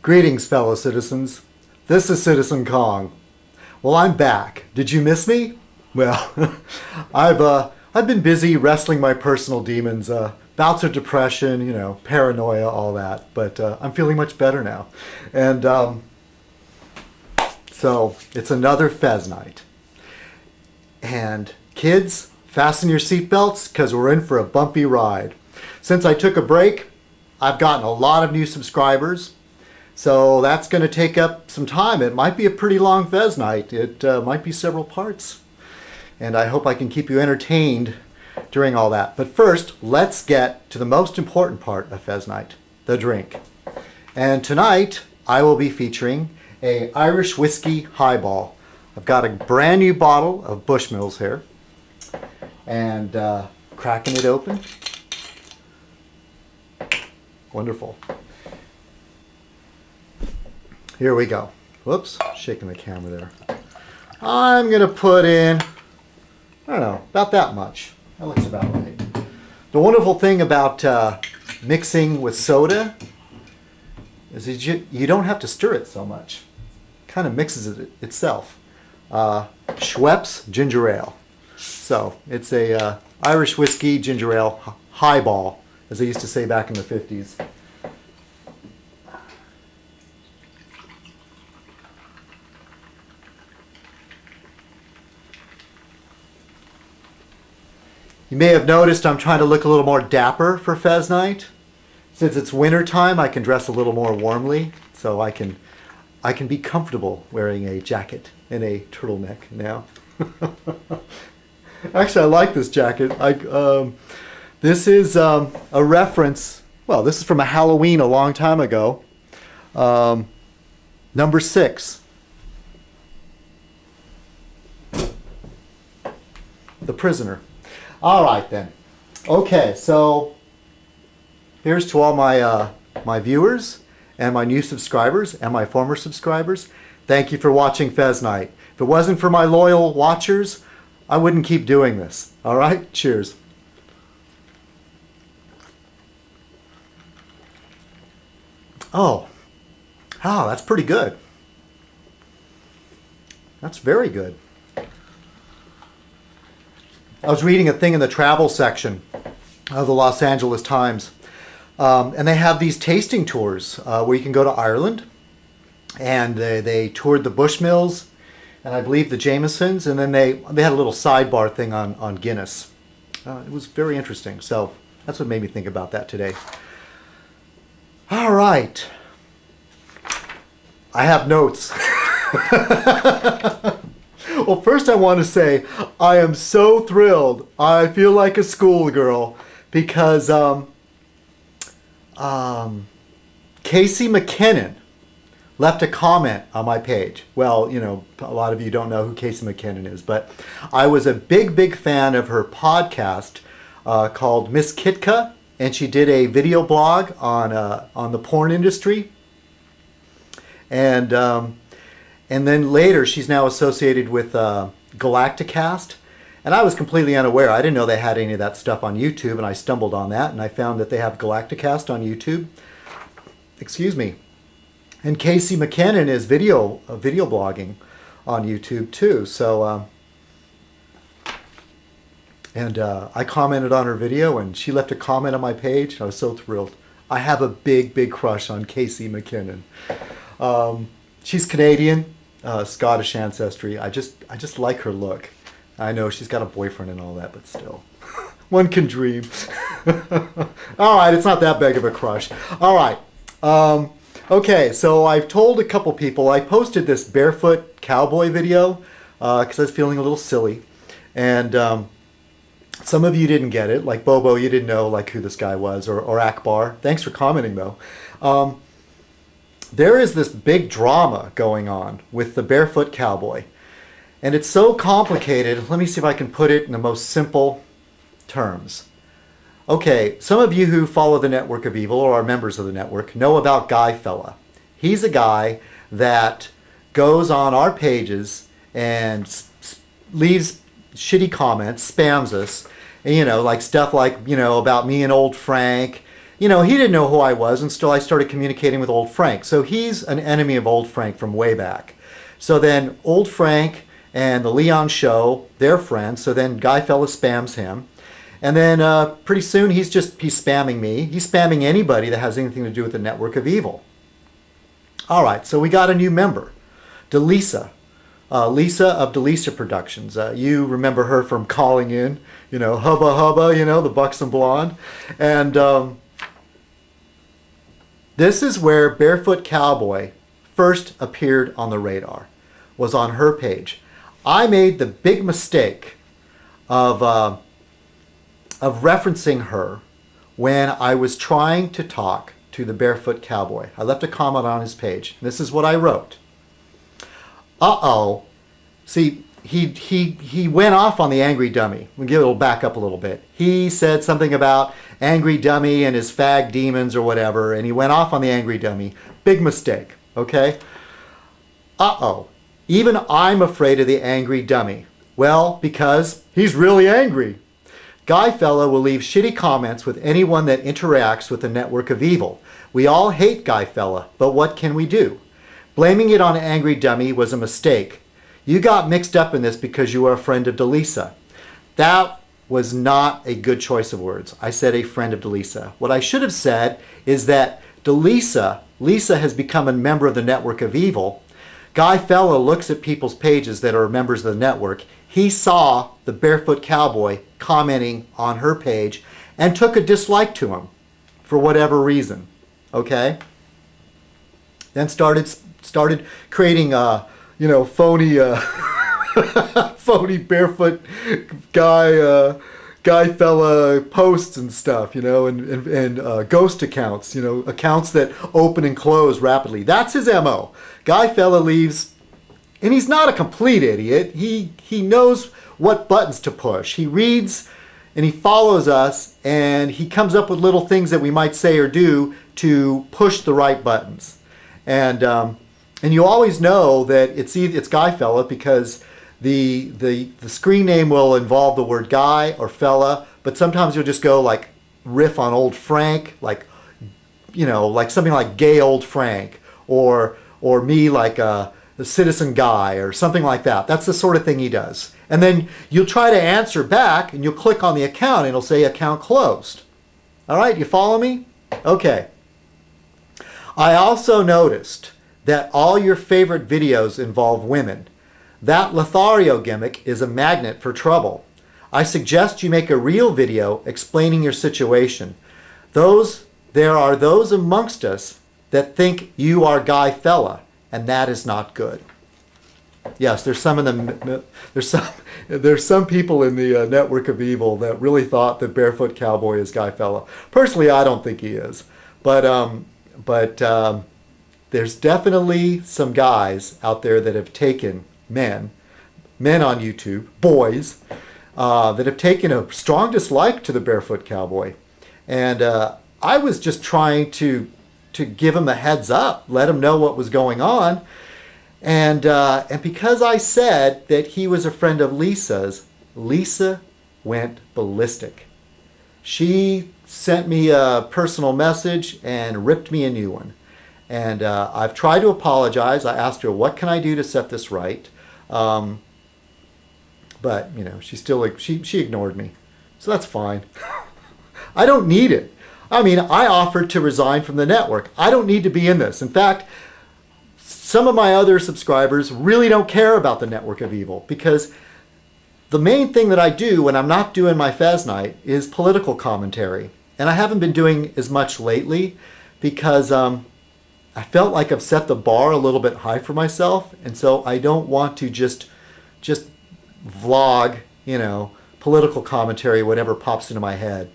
Greetings, fellow citizens. This is Citizenkong. Well, I'm back. Did you miss me? Well, I've been busy wrestling my personal demons, bouts of depression, paranoia, all that. But I'm feeling much better now, and so it's another Fez night. And kids, fasten your seatbelts because we're in for a bumpy ride. Since I took a break, I've gotten a lot of new subscribers. So that's going to take up some time. It might be a pretty long Fez night. It might be several parts. And I hope I can keep you entertained during all that. But first, let's get to the most important part of Fez night, the drink. And tonight, I will be featuring a Irish whiskey highball. I've got a brand new bottle of Bushmills here. And cracking it open. Wonderful. Here we go. Whoops, shaking the camera there. I'm going to put in, I don't know, about that much. That looks about right. The wonderful thing about mixing with soda is you don't have to stir it so much. It kind of mixes it itself. Schweppes ginger ale. So it's a Irish whiskey ginger ale highball, as they used to say back in the 50s. You may have noticed I'm trying to look a little more dapper for Fez night. Since it's winter time, I can dress a little more warmly, so I can be comfortable wearing a jacket and a turtleneck now. Actually, I like this jacket. This is a reference. Well, this is from a Halloween a long time ago. Number 6. The Prisoner. All right then. Okay, so here's to all my viewers and my new subscribers and my former subscribers. Thank you for watching Fez Night. If it wasn't for my loyal watchers, I wouldn't keep doing this. All right? Cheers. Oh, that's pretty good. That's very good. I was reading a thing in the travel section of the Los Angeles Times, and they have these tasting tours where you can go to Ireland, and they toured the Bushmills, and I believe the Jamesons, and then they had a little sidebar thing on Guinness. It was very interesting, so that's what made me think about that today. All right. I have notes. Well, first I want to say I am so thrilled. I feel like a schoolgirl because Casey McKinnon left a comment on my page. Well, a lot of you don't know who Casey McKinnon is, but I was a big fan of her podcast called Miss Kitka, and she did a video blog on the porn industry. And then later, she's now associated with Galacticast. And I was completely unaware. I didn't know they had any of that stuff on YouTube, and I stumbled on that, and I found that they have Galacticast on YouTube. Excuse me. And Casey McKinnon is video blogging on YouTube too. So, I commented on her video, and she left a comment on my page. I was so thrilled. I have a big crush on Casey McKinnon. She's Canadian. Scottish ancestry. I just like her look. I know she's got a boyfriend and all that, but still. One can dream. All right, it's not that big of a crush. All right. Okay, so I've told a couple people. I posted this barefoot cowboy video because I was feeling a little silly. And some of you didn't get it. Like Bobo, you didn't know who this guy was, or Akbar. Thanks for commenting, though. There is this big drama going on with the barefoot cowboy. And it's so complicated. Let me see if I can put it in the most simple terms. Okay, some of you who follow the Network of Evil or are members of the network know about Guy Fella. He's a guy that goes on our pages and leaves shitty comments, spams us, and, stuff like, about me and old Frank, he didn't know who I was until I started communicating with Old Frank. So he's an enemy of Old Frank from way back. So then Old Frank and the Leon Show, they're friends. So then Guy Fella spams him. And then pretty soon he's spamming me. He's spamming anybody that has anything to do with the network of evil. All right, so we got a new member, Delisa. Lisa of Delisa Productions. You remember her from Calling In, Hubba Hubba, the buxom blonde. And this is where Barefoot Cowboy first appeared on the radar, was on her page. I made the big mistake of referencing her when I was trying to talk to the Barefoot Cowboy. I left a comment on his page. This is what I wrote. Uh-oh. See, he went off on the Angry Dummy. We'll back up a little bit. He said something about Angry Dummy and his fag demons or whatever, and he went off on the Angry Dummy. Big mistake, okay? Uh-oh. Even I'm afraid of the Angry Dummy. Well, because he's really angry. Guy Fella will leave shitty comments with anyone that interacts with the network of evil. We all hate Guy Fella, but what can we do? Blaming it on Angry Dummy was a mistake. You got mixed up in this because you were a friend of Delisa. That was not a good choice of words. I said a friend of Delisa. What I should have said is that Lisa has become a member of the network of evil. Guy Fella looks at people's pages that are members of the network. He saw the Barefoot Cowboy commenting on her page and took a dislike to him for whatever reason. Okay? Then started creating phony phony Barefoot Guy Fella posts and stuff, and ghost accounts, accounts that open and close rapidly. That's his MO. Guy Fella leaves, and he's not a complete idiot. He knows what buttons to push. He reads and he follows us, and he comes up with little things that we might say or do to push the right buttons. And you always know that it's Guy Fella because the screen name will involve the word Guy or Fella, but sometimes you'll just go like riff on Old Frank, like something like Gay Old Frank, or me like the Citizen Guy or something like that. That's the sort of thing he does. And then you'll try to answer back, and you'll click on the account, and it'll say account closed. All right, you follow me? Okay. I also noticed that all your favorite videos involve women. That Lothario gimmick is a magnet for trouble. I suggest you make a real video explaining your situation. There are those amongst us that think you are Guy Fella, and that is not good. Yes, there's some people in the network of evil that really thought that Barefoot Cowboy is Guy Fella. Personally, I don't think he is, but there's definitely some guys out there that have taken men on YouTube, boys, that have taken a strong dislike to the Barefoot Cowboy, and I was just trying to give him a heads up, let him know what was going on. And because I said that he was a friend of Lisa's, Lisa went ballistic. She sent me a personal message and ripped me a new one. And I've tried to apologize. I asked her, what can I do to set this right? But, she still, she ignored me. So that's fine. I don't need it. I mean, I offered to resign from the network. I don't need to be in this. In fact, some of my other subscribers really don't care about the network of evil because the main thing that I do when I'm not doing my Fez night is political commentary. And I haven't been doing as much lately because I felt like I've set the bar a little bit high for myself. And so I don't want to just vlog, political commentary, whatever pops into my head.